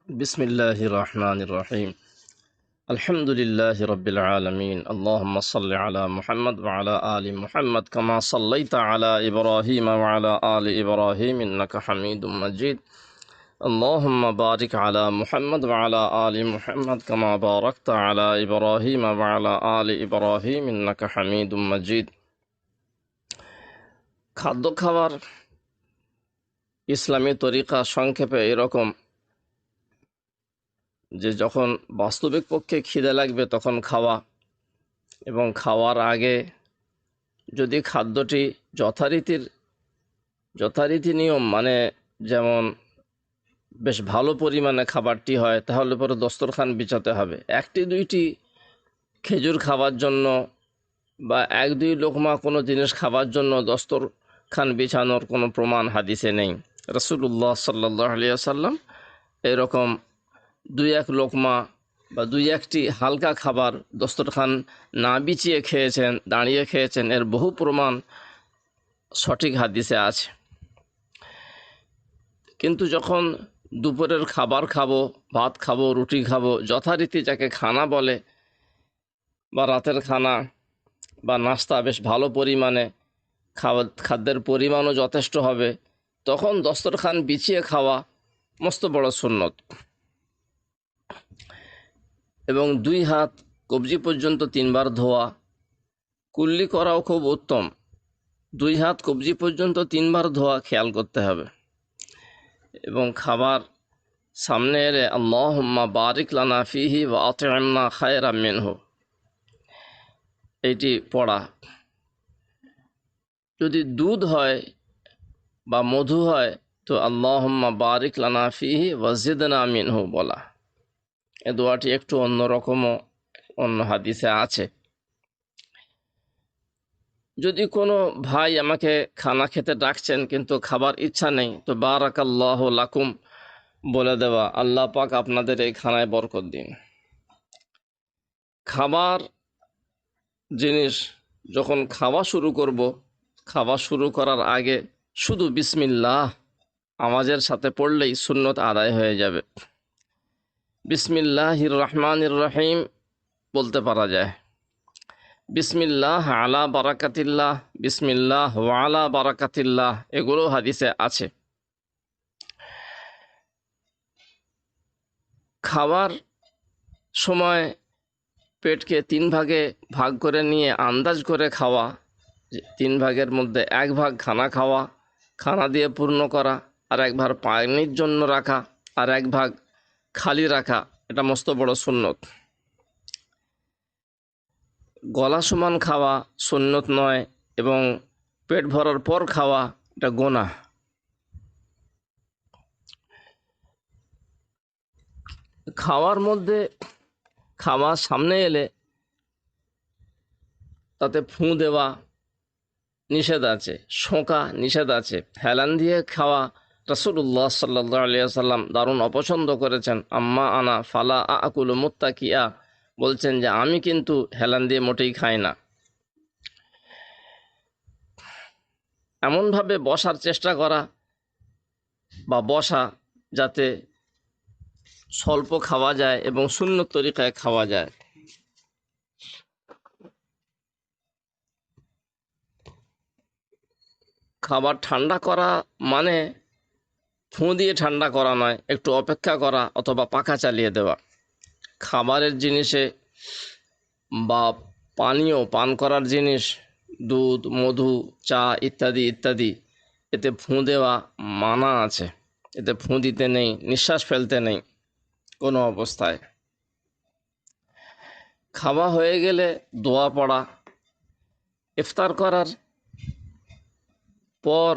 بسم الله الرحمن الرحيم الحمد لله رب العالمين اللهم صل على محمد وعلى آل محمد كما صليت على إبراهيم وعلى آل إبراهيم إنك حميد مجيد اللهم بارك على محمد وعلى آل محمد كما باركت على إبراهيم وعلى آل إبراهيم إنك حميد مجيد খাদ্য খাবার ইসলামী তরিকা সংক্ষেপে এরকম যে যখন বাস্তবিক পক্ষে খিদে লাগবে তখন খাওয়া এবং খাওয়ার আগে যদি খাদ্যটি যথারীতি নিয়ম মানে যেমন বেশ ভালো পরিমাণে খাবারটি হয় তাহলে পরে দস্তরখান বিছাতে হবে। একটি দুইটি খেজুর খাওয়ার জন্য বা এক দুই লোকমা কোনো জিনিস খাওয়ার জন্য দস্তরখান বিছানোর কোনো প্রমাণ হাদিসে নেই। রাসূলুল্লাহ সাল্লাল্লাহু আলাইহি ওয়াসাল্লাম এরকম দুই এক লোকমা বা দুই একটি হালকা খাবার দস্তরখান না বিছিয়ে খেয়েছেন, দাঁড়িয়ে খেয়েছেন, এর বহু প্রমাণ সঠিক হাদিসে আছে। কিন্তু যখন দুপুরের খাবার খাবো, ভাত খাবো, রুটি খাবো, যথারীতি যাকে খানা বলে বা রাতের খানা বা নাস্তা বেশ ভালো পরিমাণে খাদ্যের পরিমাণও যথেষ্ট হবে, তখন দস্তরখান বিছিয়ে খাওয়া মস্ত বড় সুন্নত। এবং দুই হাত কবজি পর্যন্ত 3 বার ধোয়া, কুল্লি করাও খুব উত্তম। 2 হাত কবজি পর্যন্ত 3 বার ধোয়া খেয়াল করতে হবে। এবং খাবার সামনে এলে আল্লাহুম্মা বারিক লানা ফিহি ওয়া আত'ইমনা খায়রাম মিনহু এইটি পড়া। যদি দুধ হয় বা মধু হয় তো আল্লাহুম্মা বারিক লানা ফিহি ওয়া জিদনা মিনহু বলা। এ দোয়াটি একটু অন্যরকমও অন্য হাদিসে আছে। যদি কোনো ভাই আমাকে খানা খেতে ডাকছেন কিন্তু খাবার ইচ্ছা নেই, তো বারাকাল্লাহু লাকুম বলে দেওয়া, আল্লাহ পাক আপনাদের এই খানায় বরকত দিন। খাবার জিনিস যখন খাওয়া শুরু করব, খাওয়া শুরু করার আগে শুধু বিসমিল্লাহ আওয়াজের সাথে পড়লেই সুন্নত আদায় হয়ে যাবে। বিসমিল্লাহির রহমানির রহিম বলতে পারা যায়। বিসমিল্লাহ আলা বারাকাতিল্লাহ, বিসমিল্লাহ ওয়ালা বারাকাতিল্লাহ, এগুলো হাদিসে আছে। খাওয়ার সময় পেটকে 3 ভাগে ভাগ করে নিয়ে আন্দাজ করে খাওয়া, 3 ভাগের মধ্যে 1 ভাগ খানা খাওয়া, খানা দিয়ে পূর্ণ করা, আর 1 ভাগ পানির জন্য রাখা, আর 1 ভাগ খালি রাখা, এটা মস্ত বড় সুন্নত। গলা সমান খাওয়া সুন্নত নয় এবং পেট ভরার পর খাওয়া এটা গুনাহ। খাওয়ার মধ্যে খাওয়া সামনে এলে তাতে ফুঁ দেওয়া নিষেধ আছে, শোঁকা নিষেধ আছে। হেলান দিয়ে খাওয়া রাসূলুল্লাহ সাল্লাল্লাহু আলাইহি ওয়াসাল্লাম দারুণ অপছন্দ করেছেন। আম্মা আনা ফালা আকুলু মুত্তাকিয়া বলছেন যে আমি কিন্তু হেলান দিয়ে মোটেই খাই না। এমনভাবে বসার চেষ্টা করা বা বসা যাতে স্বল্প খাওয়া যায় এবং সুন্নত তরিকায় খাওয়া যায়। খাবার ঠান্ডা করা মানে ফুঁ দিয়ে ঠান্ডা করা নয়, একটু অপেক্ষা করা অথবা পাখা চালিয়ে দেওয়া। খাবারের জিনিসে বা পানীয় পান করার জিনিস, দুধ, মধু, চা ইত্যাদি ইত্যাদি, এতে ফুঁ দেওয়া মানা আছে। এতে ফুঁ দিতে নেই, নিঃশ্বাস ফেলতে নেই কোনো অবস্থায়। খাওয়া হয়ে গেলে দোয়া পড়া। ইফতার করার পর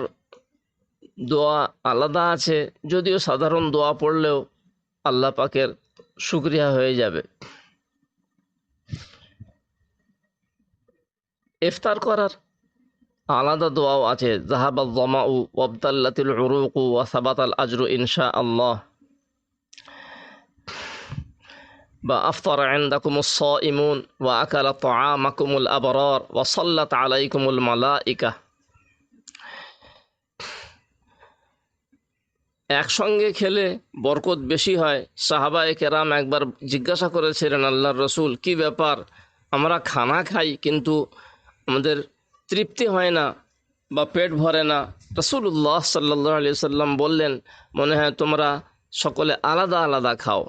দোয়া আলাদা আছে, যদিও সাধারণ দোয়া পড়লেও আল্লাহ পাকের শুকরিয়া হয়ে যাবে। ইফতার করার আলাদা দোয়াও আছে, যাহাবাল যামাউ ওয়াবতাল্লাতিল উরুকু ওয়া সাবাতাল আজরু ইনশাআল্লাহ, বা আফতারা ইনদাকুমুস সাইমুন ওয়া আকালা তাআমাকুমুল আবরার ওয়া সাল্লাত আলাইকুমুল মালাইকা। একসঙ্গে খেলে বরকত বেশি হয়। সাহাবায়ে কেরাম একবার জিজ্ঞাসা করেছিলেন আল্লাহর রসুল, কি ব্যাপার, আমরা খানা খাই কিন্তু আমাদের তৃপ্তি হয় না বা পেট ভরে না। রাসূলুল্লাহ সাল্লাল্লাহু আলাইহি সাল্লাম বললেন, মনে হয় তোমরা সকলে আলাদা আলাদা খাও।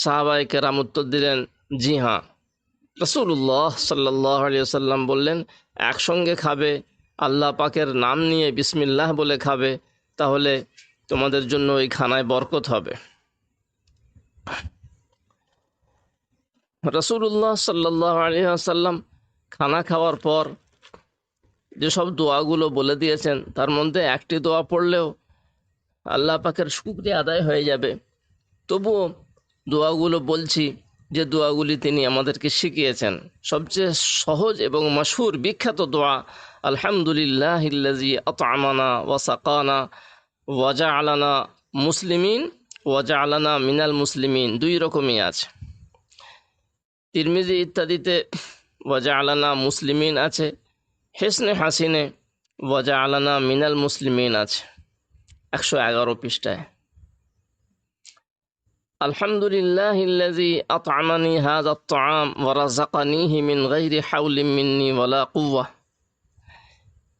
সাহাবায়ে কেরাম উত্তর দিলেন, জি হ্যাঁ। রাসূলুল্লাহ সাল্লাল্লাহু আলাইহি সাল্লাম বললেন, একসঙ্গে খাবে, আল্লাহ পাকের নাম নিয়ে বিসমিল্লাহ বলে খাবে, তাহলে তোমাদের জন্য ওই খানায় বরকত হবে। রাসূলুল্লাহ সাল্লাল্লাহু আলাইহি সাল্লাম খানা খাওয়ার পর যেসব দোয়াগুলো বলে দিয়েছেন, তার মধ্যে একটি দোয়া পড়লেও আল্লাহ পাকের শুকরিয়া আদায় হয়ে যাবে। তবুও দোয়াগুলো বলছি, যে দোয়াগুলি তিনি আমাদেরকে শিখিয়েছেন। সবচেয়ে সহজ এবং মশহুর বিখ্যাত দোয়া আলহামদুলিল্লাহিল্লাযী আত'আমানা ওয়া সাকানা ওয়া জা'আলানা মুসলিমিন ওয়া জা'আলানা মিনাল মুসলিমিন, দুই রকমই আছে। তিরমিজি ইত্যাদিতে ওয়া জা'আলানা মুসলিমিন আছে, হিসনে হাসিনে ওয়া জা'আলানা মিনাল মুসলিমিন আছে 111 পৃষ্ঠায়। আলহামদুলিল্লাহিল্লাযী আত'আমানি হাযা আত-তা'আম ওয়া রাযাকানিহি মিন গায়রি হাওলিন মিন্নি ওয়ালা কুওয়া,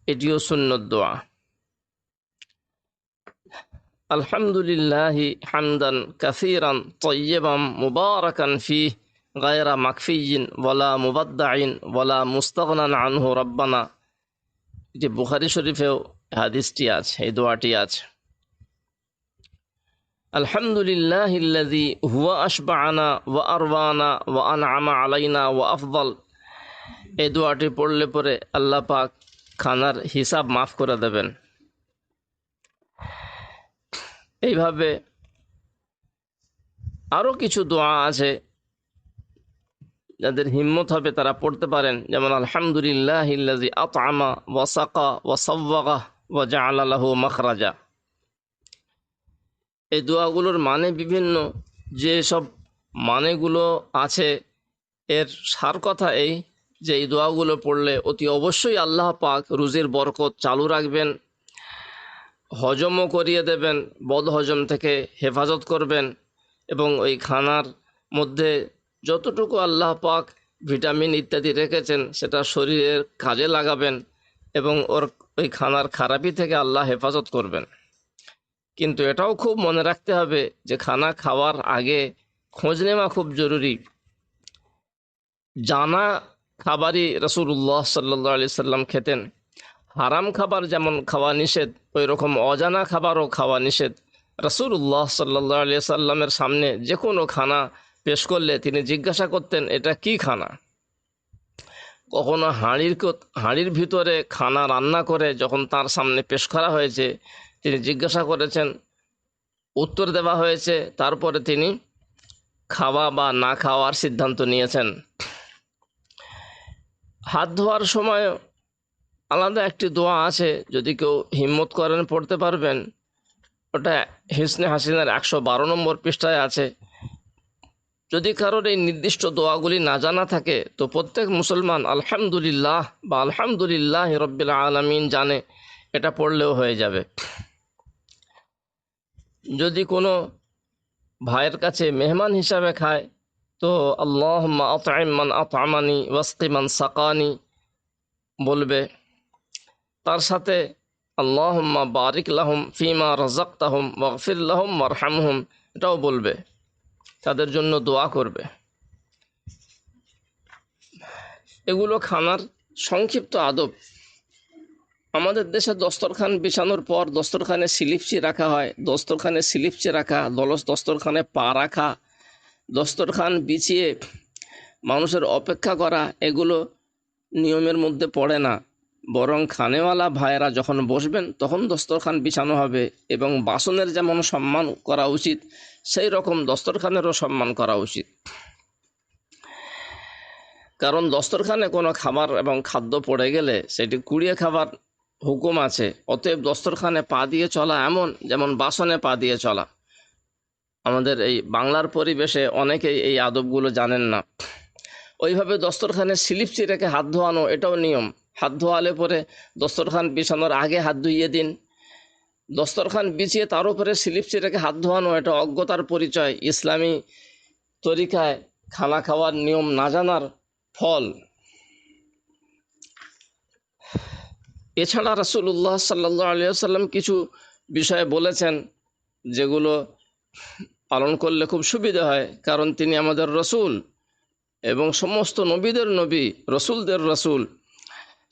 এটিও সুন্নত দোয়া। আলহামদুলিল্লাহি হামদান কাসীরান তাইয়্যিবান মুবারাকান ফীহি গায়রা মাকফিয়্যিন ওয়ালা মুবাদ্দাইন ওয়ালা মুস্তাগনান আনহু রাব্বানা, এটি বুখারী শরীফেও হাদিসটি আছে, এই দোয়াটি আছে। আলহামদুলিল্লাহিল্লাযী হুয়া আশবা'ানা ওয়া আরওয়ানা ওয়া আন'আমা আলাইনা ওয়া আফদাল, এই দোয়াটি পড়লে পরে আল্লাহ পাক খানার হিসাব মাফ করে দেবেন। এইভাবে আরও কিছু দোয়া আছে, যাদের হিম্মত হবে তারা পড়তে পারেন, যেমন আলহামদুলিল্লাহিল্লাযী আত'আমা ওয়া সাকা ওয়া সাওয়াগা ওয়া জা'আলা লাহু মাখরাজা। এই দোয়াগুলোর মানে বিভিন্ন, যে সব মানেগুলো আছে এর সার কথা এই যে এই দোয়াগুলো পড়লে অতি অবশ্যই আল্লাহ পাক রুজির বরকত চালু রাখবেন, হজমও করিয়ে দেবেন, বদ হজম থেকে হেফাজত করবেন, এবং ওই খানার মধ্যে যতটুকু আল্লাহ পাক ভিটামিন ইত্যাদি রেখেছেন সেটা শরীরের কাজে লাগাবেন, এবং ওই খানার খারাপি থেকে আল্লাহ হেফাজত করবেন। কিন্তু এটাও খুব মনে রাখতে হবে যে খানা খাওয়ার আগে খোঁজ নেওয়া খুব জরুরি। জানা খাবারই রাসূলুল্লাহ সাল্লাল্লাহু আলাইহি সাল্লাম খেতেন। হারাম খাবার যেমন খাওয়া নিষেধ, ওই রকম অজানা খাবারও খাওয়া নিষেধ। রাসূলুল্লাহ সাল্লাল্লাহু আলাইহি সাল্লামের সামনে যে কোনো খানা পেশ করলে তিনি জিজ্ঞাসা করতেন, এটা কি খানা? কখনো হাঁড়ির ভিতরে খানা রান্না করে যখন তার সামনে পেশ করা হয়েছে, তিনি জিজ্ঞাসা করেছেন, উত্তর দেওয়া হয়েছে, তারপরে তিনি খাওয়া বা না খাওয়ার সিদ্ধান্ত নিয়েছেন। হাত ধোয়ার সময় আলাদা একটি দোয়া আছে, যদি কেউ হিম্মত করেন পড়তে পারবেন। ওটা হিসনে হাসিনার 112 নম্বর পৃষ্ঠায় আছে। যদি কারোর এই নির্দিষ্ট দোয়াগুলি না জানা থাকে তো প্রত্যেক মুসলমান আলহামদুলিল্লাহ বা আলহামদুলিল্লাহি রাব্বিল আলামিন জানে, এটা পড়লেও হয়ে যাবে। যদি কোনো ভাইয়ের কাছে মেহমান হিসাবে খায় তো আল্লাহুম্মা আত'ইম মান আত'আমানি ওয়াসকি মান সাকানি বলবে। তার সাথে আল্লাহুম্মা বারিক লাহুম ফিমা রাযাকতাহুম ওয়াগফির লাহুম ওয়ারহামহুম, এটাও বলবে, তাদের জন্য দোয়া করবে। এগুলো খানার সংক্ষিপ্ত আদব। আমাদের দেশে দস্তরখান বিছানোর পর দস্তরখানে স্লিপচি রাখা হয়। দস্তরখানে স্লিপচি রাখা, দস্তরখানে পা রাখা, দস্তরখান বিছিয়ে মানুষের অপেক্ষা করা, এগুলো নিয়মের মধ্যে পড়ে না। বরং খানেওয়ালা ভাইয়েরা যখন বসবেন তখন দস্তরখান বিছানো হবে, এবং বাসনের যেমন সম্মান করা উচিত সেই রকম দস্তরখানেরও সম্মান করা উচিত। কারণ দস্তরখানে কোনো খাবার এবং খাদ্য পড়ে গেলে সেটি কুড়িয়ে খাবার হুকুম আছে। অতএব দস্তরখানে পা দিয়ে চলা এমন যেমন বাসনে পা দিয়ে চলা। আমাদের এই বাংলার পরিবেশে অনেকেই এই আদবগুলো জানেন না। ওইভাবে দস্তরখানে স্লিপচি রেখে হাত ধোয়ানো, এটাও নিয়ম। হাত ধোয়ালে পরে দস্তরখান বিছানোর আগে হাত ধুইয়ে দিন, দস্তরখান বিছিয়ে তার উপরে স্লিপ রেখে হাত ধোয়ানো, এটা অজ্ঞতার পরিচয়, ইসলামী তরিকায় খানা খাওয়ার নিয়ম না জানার ফল। এছাড়া রাসূলুল্লাহ সাল্লাল্লাহু আলাইহি ওয়াসাল্লাম কিছু বিষয়ে বলেছেন যেগুলো পালন করলে খুব সুবিধা হয়, কারণ তিনি আমাদের রসুল এবং সমস্ত নবীদের নবী, রসুলদের রসুল,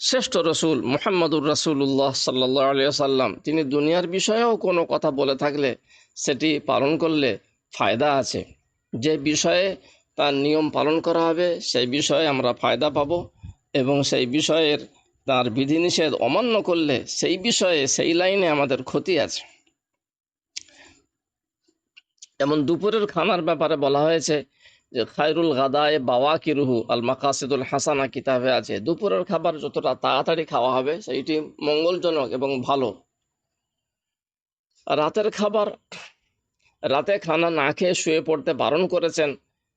শ্রেষ্ঠ রসুল মুহাম্মদুর রাসূলুল্লাহ সাল্লাল্লাহু আলাইহি ওয়াসাল্লাম। তিনি দুনিয়ার বিষয়েও কোনো কথা বলে থাকলে সেটি পালন করলে ফায়দা আছে। যে বিষয়ে তার নিয়ম পালন করা হবে সেই বিষয়ে আমরা ফায়দা পাব, এবং সেই বিষয়ের তার বিধিনিষেধ অমান্য করলে সেই বিষয়ে সেই লাইনে আমাদের ক্ষতি আছে। যেমন দুপুরের খানার ব্যাপারে বলা হয়েছে যে খায়রুল গাদায়ে বাওয়াকিরুহু আল মাকাসিদুল হাসানা কিতাবে আছে, দুপুরের খাবার যতটা তাড়াতাড়ি খাওয়া হবে সেইটি মঙ্গলজনক এবং ভালো। রাতের খাবার, রাতে খানা না খেয়ে শুয়ে পড়তে বারণ করেছেন।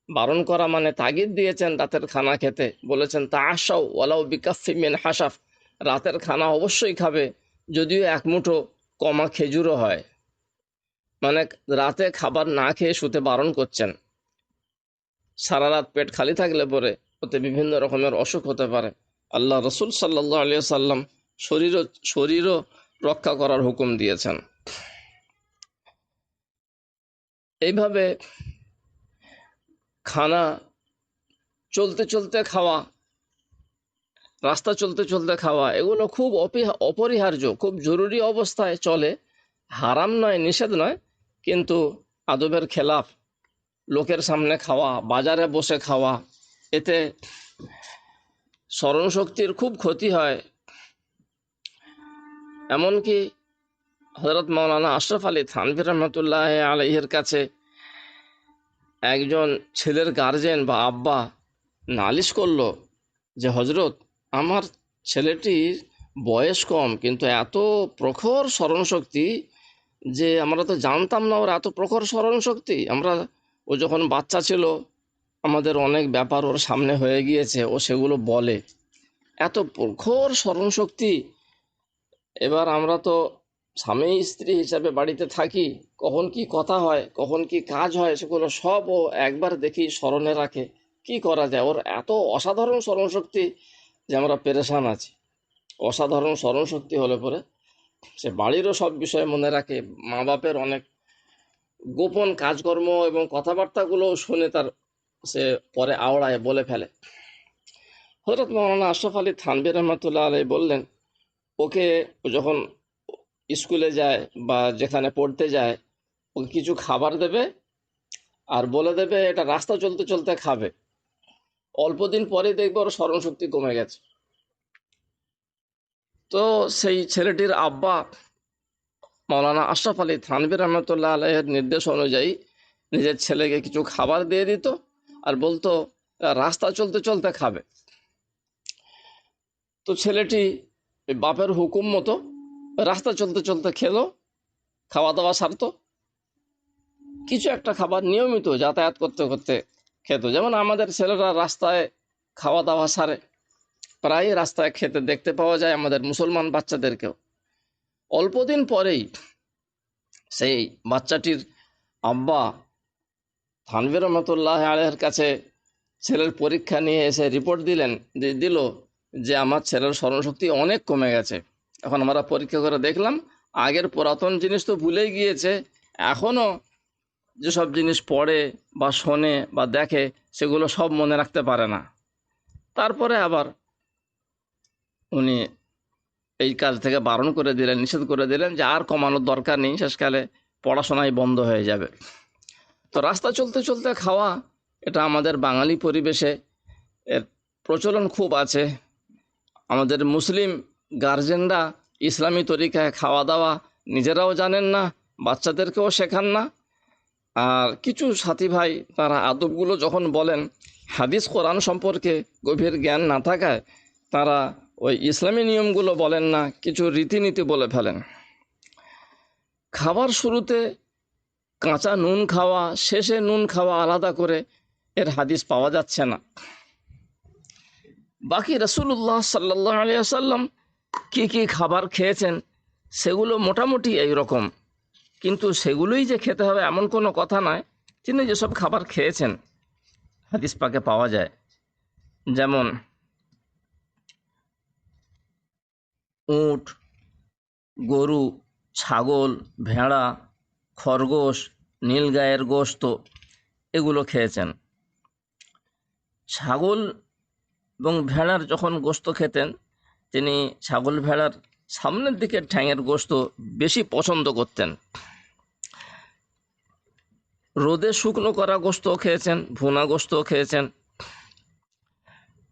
বারণ করা মানে তাগিদ দিয়েছেন রাতের খানা খেতে, বলেছেন তাআশাউ ওয়ালাউ বিকাফফি মিন হাসাফ, রাতের খানা অবশ্যই খাবে যদিও এক মুঠো কমা খেজুরও হয়। মানে রাতে খাবার না খেয়ে শুতে বারণ করছেন। সারা রাত পেট খালি থাকলে পরে ওতে বিভিন্ন রকমের অসুখ হতে পারে। আল্লাহ রসুল সাল্লাল্লাহু আলাইহি সাল্লাম শরীরও রক্ষা করার হুকুম দিয়েছেন। এইভাবে খানা চলতে চলতে খাওয়া, রাস্তা চলতে চলতে খাওয়া, এগুলো খুব অপরিহার্য, খুব জরুরি অবস্থায় চলে। হারাম নয়, নিষেধ নয়, কিন্তু আদবের খেলাফ। লোকের সামনে খাওয়া, বাজারে বসে খাওয়া, এতে স্মরণশক্তির খুব ক্ষতি হয়। এমনকি হযরত মাওলানা আশরাফ আলী থানভী রহমতুল্লাহ আলাইহির কাছে একজন ছেলের গার্জেন বা আব্বা নালিশ করলো যে হজরত, আমার ছেলেটির বয়স কম কিন্তু এত প্রখর স্মরণশক্তি, যে আমরা তো জানতাম না ওর এত প্রখর স্মরণশক্তি। ও যখন বাচ্চা ছিল আমাদের অনেক ব্যাপার ওর সামনে হয়ে গিয়েছে, ও সেগুলো বলে, এত প্রখর স্মরণশক্তি। এবার আমরা তো স্বামী স্ত্রী হিসাবে বাড়িতে থাকি, কখন কি কথা হয়, কখন কি কাজ হয়, সেগুলো সব ও একবার দেখি স্মরণে রাখে। কি করা যায়, ওর এত অসাধারণ স্মরণশক্তি যে আমরা পেরেশান আছি। অসাধারণ স্মরণশক্তি হলে পরে সে বাড়িরও সব বিষয় মনে রাখে, মা বাপের অনেক গোপন কাজকর্ম এবং কথাবার্তাগুলো শুনে সে পরে আওড়ায় বলে ফেলে। হযরত মাওলানা আশরাফ আলী থানভী রহমতুল্লাহ আলাইহি বললেন, ওকে যখন স্কুলে যায় বা যেখানে পড়তে যায়, ওকে কিছু খাবার দেবে আর বলে দেবে এটা রাস্তা চলতে চলতে খাবে। অল্প দিন পরেই দেখবে ওর স্মরণশক্তি কমে গেছে। তো সেই ছেলেটির আব্বা মাওলানা আশরাফ আলী থানভী রহমতুল্লাহ আলাইহির নির্দেশ অনুযায়ী নিজের ছেলেকে কিছু খাবার দিয়ে দিত আর বলতো রাস্তা চলতে চলতে খাবে। তো ছেলেটি বাপের হুকুম মতো রাস্তা চলতে চলতে খেলো, খাওয়া দাওয়া সারতো। কিছু একটা খাবার নিয়মিত যাতায়াত করতে করতে খেত, যেমন আমাদের ছেলেরা রাস্তায় খাওয়া দাওয়া সারে, প্রায় রাস্তায় খেতে দেখতে পাওয়া যায় আমাদের মুসলমান বাচ্চাদেরকেও। অল্প দিন পরেই সেই বাচ্চাটির আব্বা থানভী রহমতুল্লাহ আলাইহির কাছে ছেলের পরীক্ষা নিয়ে এসে রিপোর্ট দিল যে আমার ছেলের স্মরণশক্তি অনেক কমে গেছে। এখন আমরা পরীক্ষা করে দেখলাম আগের পুরাতন জিনিস তো ভুলেই গিয়েছে, এখনও যেসব জিনিস পড়ে বা শোনে বা দেখে সেগুলো সব মনে রাখতে পারে না। তারপরে আবার উনি এই কাজ থেকে বারণ করে দিলেন, নিষেধ করে দিলেন যে আর কমানোর দরকার নেই, শেষকালে পড়াশোনাই বন্ধ হয়ে যাবে। তো রাস্তা চলতে চলতে খাওয়া, এটা আমাদের বাঙালি পরিবেশে এর প্রচলন খুব আছে। আমাদের মুসলিম গার্জেনরা ইসলামী তরিকায় খাওয়া দাওয়া নিজেরাও জানেন না, বাচ্চাদেরকেও শেখান না। আর কিছু সাথী ভাই তারা আদবগুলো যখন বলেন, হাদিস কোরআন সম্পর্কে গভীর জ্ঞান না থাকায় তারা ওই ইসলামী নিয়মগুলো বলেন না, কিছু রীতিনীতি বলে ফেলেন। খাবার শুরুতে কাঁচা নুন খাওয়া, শেষে নুন খাওয়া আলাদা করে এর হাদিস পাওয়া যাচ্ছে না। বাকি রাসূলুল্লাহ সাল্লাল্লাহু আলাইহি ওয়াসাল্লাম কি কি খাবার খেয়েছেন সেগুলো মোটামুটি এই রকম, কিন্তু সেগুলোই যে খেতে হবে এমন কোনো কথা নয়। তিনি যেসব খাবার খেয়েছেন হাদিস পাকে পাওয়া যায়, যেমন উট, গরু, ছাগল, ভেড়া, খরগোশ, নীলগায়ের গোশত, এগুলো খেয়েছেন। ছাগল এবং ভেড়ার যখন গোশত খেতেন, তিনি ছাগল ভেড়ার সামনের দিকের ঠ্যাঙের গোশত বেশি পছন্দ করতেন। রোদে শুকনো করা গোশতও খেয়েছেন, ভুনা গোশতও খেয়েছেন।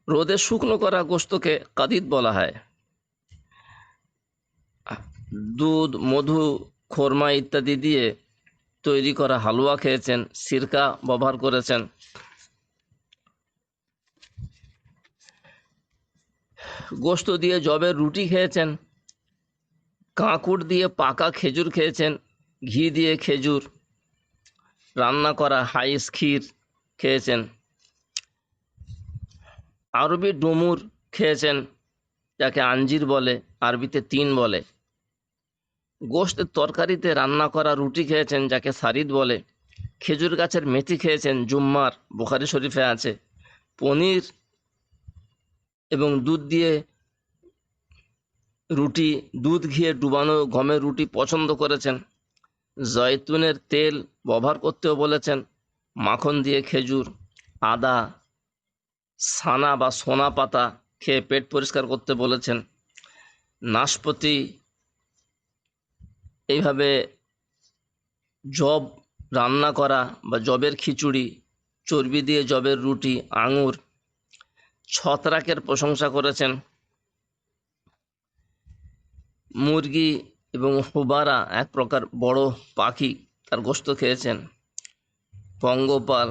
রোদে শুকনো করা গোশতকে কাদিদ বলা হয়। দুধ, মধু, খোরমা ইত্যাদি দিয়ে তৈরি করা হালুয়া খেয়েছেন, সিরকা ব্যবহার করেছেন। গোশত দিয়ে জবের রুটি খেয়েছেন, কাঁকুড় দিয়ে পাকা খেজুর খেয়েছেন, ঘি দিয়ে খেজুর রান্না করা হাইস ক্ষীর খেয়েছেন, আরবি ডুমুর খেয়েছেন, যাকে আঞ্জির বলে, আরবিতে তিন বলে। গোশতের তরকারিতে রান্না করা রুটি খেয়েছেন, যাকে সারিদ বলে। খেজুর গাছের মেথি খেয়েছেন, জুম্মার, বুখারী শরীফে আছে। পনির এবং দুধ দিয়ে রুটি, দুধ ঘিয়ে ডুবানো গমের রুটি পছন্দ করেছেন। জয়তুনের তেল ব্যবহার করতেও বলেছেন। মাখন দিয়ে খেজুর, আদা, সানা বা সোনা পাতা খেয়ে পেট পরিষ্কার করতে বলেছেন। নাশপাতি, এইভাবে জব রান্না করা বা জবের খিচুড়ি, চর্বি দিয়ে জবের রুটি, আঙুর, ছত্রাকের প্রশংসা করেছেন। মুরগি এবং হুবারা, এক প্রকার বড় পাখি, তার গোশত খেয়েছেন। পঙ্গপাল,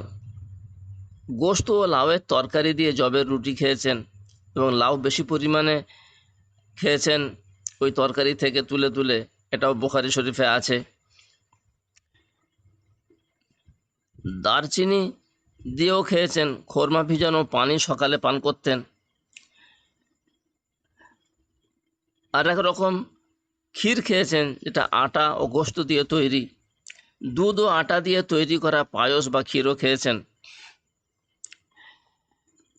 গোশত ও লাউয়ের তরকারি দিয়ে জবের রুটি খেয়েছেন এবং লাউ বেশি পরিমাণে খেয়েছেন ওই তরকারি থেকে তুলে তুলে, এটাও বুখারী শরীফে আছে। দারচিনি দিয়েও খেয়েছেন, খোরমা ভিজানো পানি সকালে পান করতেন। আর এক রকম ক্ষীর খেয়েছেন, যেটা আটা ও গোশত দিয়ে তৈরি। দুধ ও আটা দিয়ে তৈরি করা পায়স বা ক্ষীরও খেয়েছেন।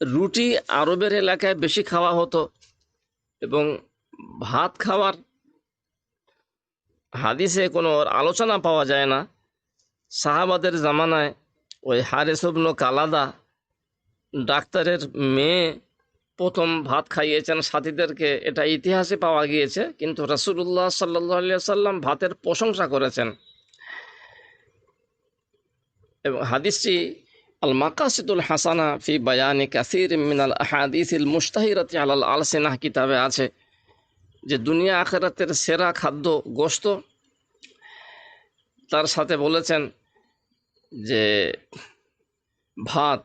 রুটি আরবের এলাকায় বেশি খাওয়া হতো এবং ভাত খাওয়ার হাদিসে কোনো আলোচনা পাওয়া যায় না। সাহাবাদের জামানায় ওই হারেস ইবনে কালাদা, ডাক্তারের মেয়ে, প্রথম ভাত খাইয়েছেন সাথীদেরকে, এটা ইতিহাসে পাওয়া গিয়েছে। কিন্তু রাসূলুল্লাহ সাল্লাল্লাহু আলাইহি সাল্লাম ভাতের প্রশংসা করেছেন। এবং হাদিসটি আল মাকাসিদুল হাসানা ফি বায়ানি কাসির মিনাল আহাদিসিল মুশতাহিরাতি আলাল আলসিনাহ কিতাবে আছে যে দুনিয়া আখিরাতের সেরা খাদ্য গোশত। তার সাথে বলেছেন যে ভাত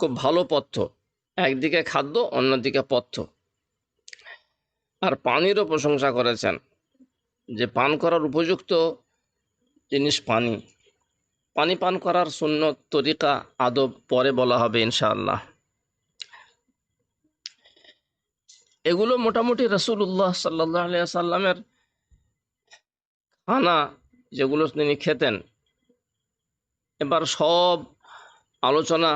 খুব ভালো পথ্য, একদিকে খাদ্য অন্যদিকে পথ্য। আর পানিরও প্রশংসা করেছেন যে পান করার উপযুক্ত জিনিস পানি। পানি পান করার সুন্নত, তরিকা, আদব পরে বলা হবে ইনশাআল্লাহ। এগুলো মোটামুটি রাসূলুল্লাহ সাল্লাল্লাহু আলাইহি সাল্লামের খানা, যেগুলো তিনি খেতেন। এবার সব আলোচনা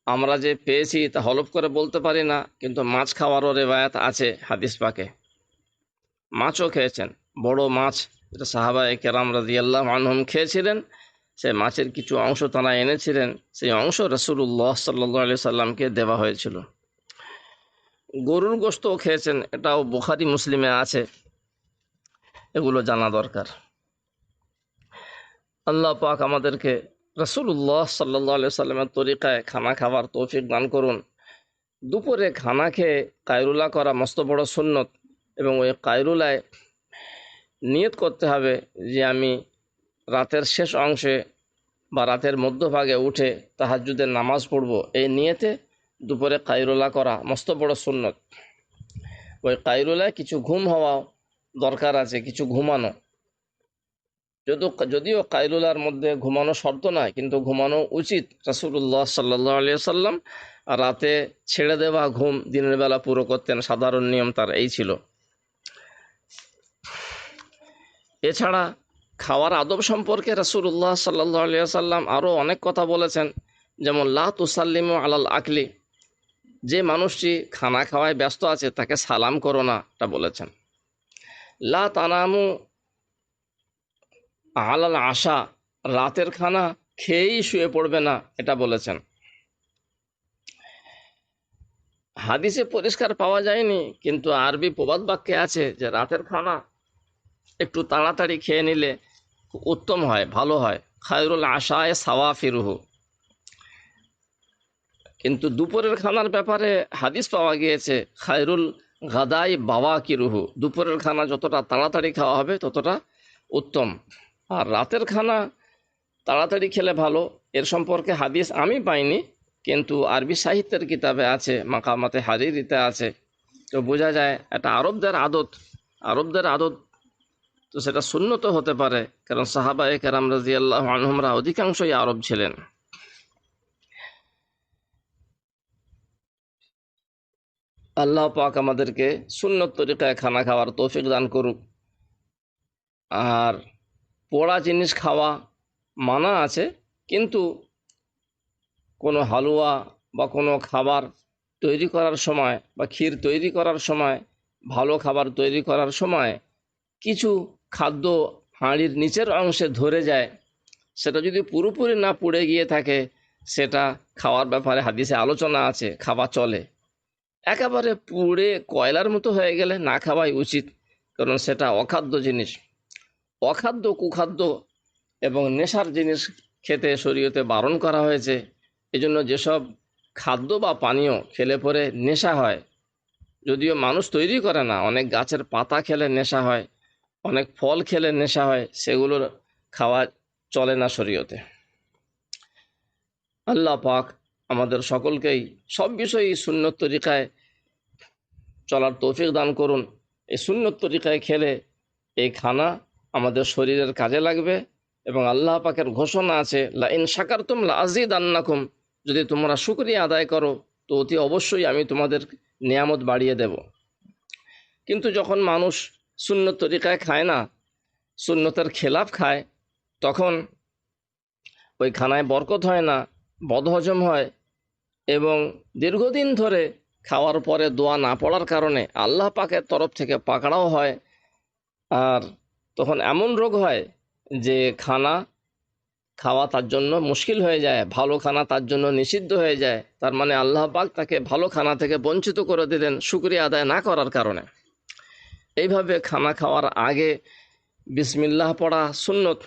আমরা যে পেয়েছি তা হলফ করে বলতে পারি না, কিন্তু মাছ খাওয়ারও রেওয়ায়াত আছে হাদিস পাকে। মাছও খেয়েছেন, বড় মাছ, যেটা সাহাবায়ে কেরাম রাদিয়াল্লাহু আনহুম খেয়েছিলেন। সে মাছের কিছু অংশ তারা এনেছিলেন, সেই অংশ রাসূলুল্লাহ সাল্লাল্লাহু আলাইহি সাল্লামকে দেওয়া হয়েছিল। গরুর গোশতও খেয়েছেন, এটাও বুখারী মুসলিমে আছে। এগুলো জানা দরকার। আল্লাহ পাক আমাদেরকে রাসূলুল্লাহ সাল্লাল্লাহু আলাইহি সাল্লামের তরিকায় খানা খাওয়ার তৌফিক দান করুন। দুপুরে খানা খেয়ে কায়রুলা করা মস্ত বড় সুন্নত, এবং ওই কায়রুলায় নিয়ত করতে হবে যে আমি রাতের শেষ অংশে বা রাতের মধ্যভাগে উঠে তাহাজ্জুদের নামাজ পড়ব। এই নিয়তে দুপুরে কায়রুলা করা মস্ত বড় সুন্নত। ওই কায়রুলায় কিছু ঘুম হওয়া দরকার আছে, কিছু ঘুমানো। যদিও কায়লুলার মধ্যে ঘুমানো শর্ত নয়, কিন্তু ঘুমানো উচিত। রাসূলুল্লাহ সাল্লাল্লাহু আলাইহি সাল্লাম রাতে ছেড়ে দেওয়া ঘুম দিনের বেলা পুরো করতেন, সাধারণ নিয়ম তার এই ছিল। এছাড়া খাওয়ার আদব সম্পর্কে রাসূলুল্লাহ সাল্লাল্লাহু আলাইহি ওয়াসাল্লাম আরও অনেক কথা বলেছেন, যেমন লা তুসাল্লিমু আলাল আকলি, যে মানুষটি খানা খাওয়ায় ব্যস্ত আছে তাকে সালাম করো না, এটা বলেছেন। লা তানামু আলাল আশা, রাতের খানা খেয়েই শুয়ে পড়বে না, এটা বলেছেন। হাদিসে পরিষ্কার পাওয়া যায়নি, কিন্তু আরবি প্রবাদ বাক্যে আছে যে রাতের খানা একটু তাড়াতাড়ি খেয়ে নিলে উত্তম হয়, ভালো হয়। খায়রুল আশায় সাওয়াফিরুহু। কিন্তু দুপুরের খানার ব্যাপারে হাদিস পাওয়া গিয়েছে খায়রুল গাদাই বাওয়াকিরুহু, দুপুরের খানা যতটা তাড়াতাড়ি খাওয়া হবে ততটা উত্তম। আর রাতের খানা তাড়াতাড়ি খেলে ভালো, এর সম্পর্কে হাদিস আমি পাইনি, কিন্তু আরবি সাহিত্যের কিতাবে আছে, মাকামাতে হারিরিতে আছে। তো বোঝা যায় এটা আরবদের আদত, তো সেটা সুন্নত হতে পারে, কারণ সাহাবায়ে কেরাম রাদিয়াল্লাহু আনহুমরা অধিকাংশই আরব ছিলেন। আল্লাহ পাক আমাদেরকে সুন্নত তরিকায় খানা খাওয়ার তৌফিক দান করুক। আর পোড়া জিনিস খাওয়া মানা আছে, কিন্তু কোনো হালুয়া বা কোনো খাবার তৈরি করার সময় বা ক্ষীর তৈরি করার সময়, ভালো খাবার তৈরি করার সময় কিছু খাদ্য হাঁড়ির নিচের অংশে ধরে যায়, সেটা যদি পুরোপুরি না পুড়ে গিয়ে থাকে সেটা খাওয়ার ব্যাপারে হাদিসে আলোচনা আছে, খাওয়া চলে। একেবারে পুড়ে কয়লার মতো হয়ে গেলে না খাওয়াই উচিত, কারণ সেটা অখাদ্য জিনিস। অখাদ্য, কুখাদ্য এবং নেশার জিনিস খেতে শরীয়তে বারণ করা হয়েছে। এজন্য যেসব খাদ্য বা পানীয় খেলে পরে নেশা হয়, যদিও মানুষ তৈরি করে না, অনেক গাছের পাতা খেলে নেশা হয়, অনেক ফল খেলে নেশা হয়, সেগুলোর খাওয়া চলে না শরীয়তে। আল্লাহ পাক আমাদের সকলকেই সব বিষয়েই সুন্নত তরিকায় চলার তৌফিক দান করুন। এই সুন্নত তরিকায় খেলে এই খানা আমাদের শরীরের কাজে লাগবে, এবং আল্লাহ পাকের ঘোষণা আছে লা ইন শাকারতুম লা আযীদান্নাকুম, যদি তোমরা শুকরিয়া আদায় করো তো অতি অবশ্যই আমি তোমাদের নিয়ামত বাড়িয়ে দেব। কিন্তু যখন মানুষ সুন্নত তরিকায় খায় না, সুন্নতের খেলাফ খায়, তখন ওই খানায় বরকত হয় না, বদহজম হয়, এবং দীর্ঘদিন ধরে খাওয়ার পরে দোয়া না পড়ার কারণে আল্লাহ পাকের তরফ থেকে পাকড়াও হয়। আর তখন এমন রোগ হয় যে খানা খাওয়া তার জন্য মুশকিল হয়ে যায়, ভালো খানা তার জন্য নিষিদ্ধ হয়ে যায়। তার মানে আল্লাহ পাক তাকে ভালো খানা থেকে বঞ্চিত করে দিলেন শুকরিয়া আদায় না করার কারণে। এইভাবে খানা খাওয়ার আগে বিসমিল্লাহ পড়া সুন্নত।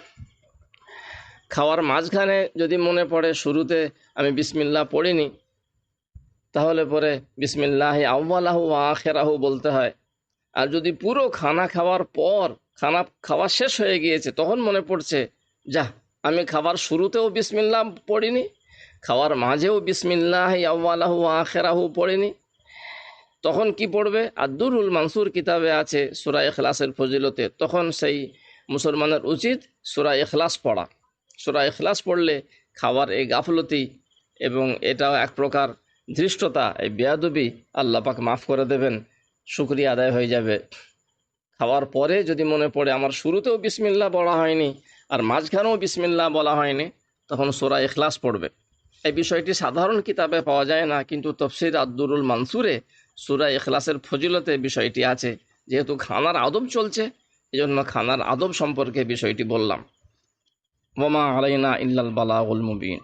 খাওয়ার মাঝখানে যদি মনে পড়ে শুরুতে আমি বিসমিল্লাহ পড়িনি, তাহলে পরে বিসমিল্লাহি আউয়ালাহু ওয়া আখিরাহু বলতে হয়। আর যদি পুরো খানা খাওয়ার পর খানা খাওয়া শেষ হয়ে গিয়েছে তখন মনে পড়ছে, যা আমি খাবার শুরুতেও বিসমিল্লাহ পড়িনি, খাওয়ার মাঝেও বিসমিল্লাহি আউয়ালাহু ওয়া আখিরাহু পড়িনি, তখন কি পড়বে? আদ-দুরুল মানসুর কিতাবে আছে সূরা ইখলাসের ফজিলতে, তখন সেই মুসলমানের উচিত সূরা ইখলাস পড়া। সূরা ইখলাস পড়লে খাওয়ার এই গাফলতি এবং এটাও এক প্রকার ধৃষ্টতা, এই বেয়াদবি আল্লাহ পাক মাফ করে দেবেন, শুকরিয়া আদায় হয়ে যাবে। খাওয়ার পরে যদি মনে পড়ে আমার শুরুতেও বিসমিল্লাহ বলা হয়নি আর মাঝখানেও বিসমিল্লাহ বলা হয়নি, তখন সূরা ইখলাস পড়বে। এই বিষয়টি সাধারণ কিতাবে পাওয়া যায় না, কিন্তু তাফসীর আদ-দুরুল মানসুরে সূরা ইখলাসের ফজিলতে বিষয়টি আছে। যেহেতু খানার আদব চলছে, এজন্য খানার আদব সম্পর্কে বিষয়টি বললাম। ওয়া মা আলাইনা ইল্লাল বালাগুল মুবিন।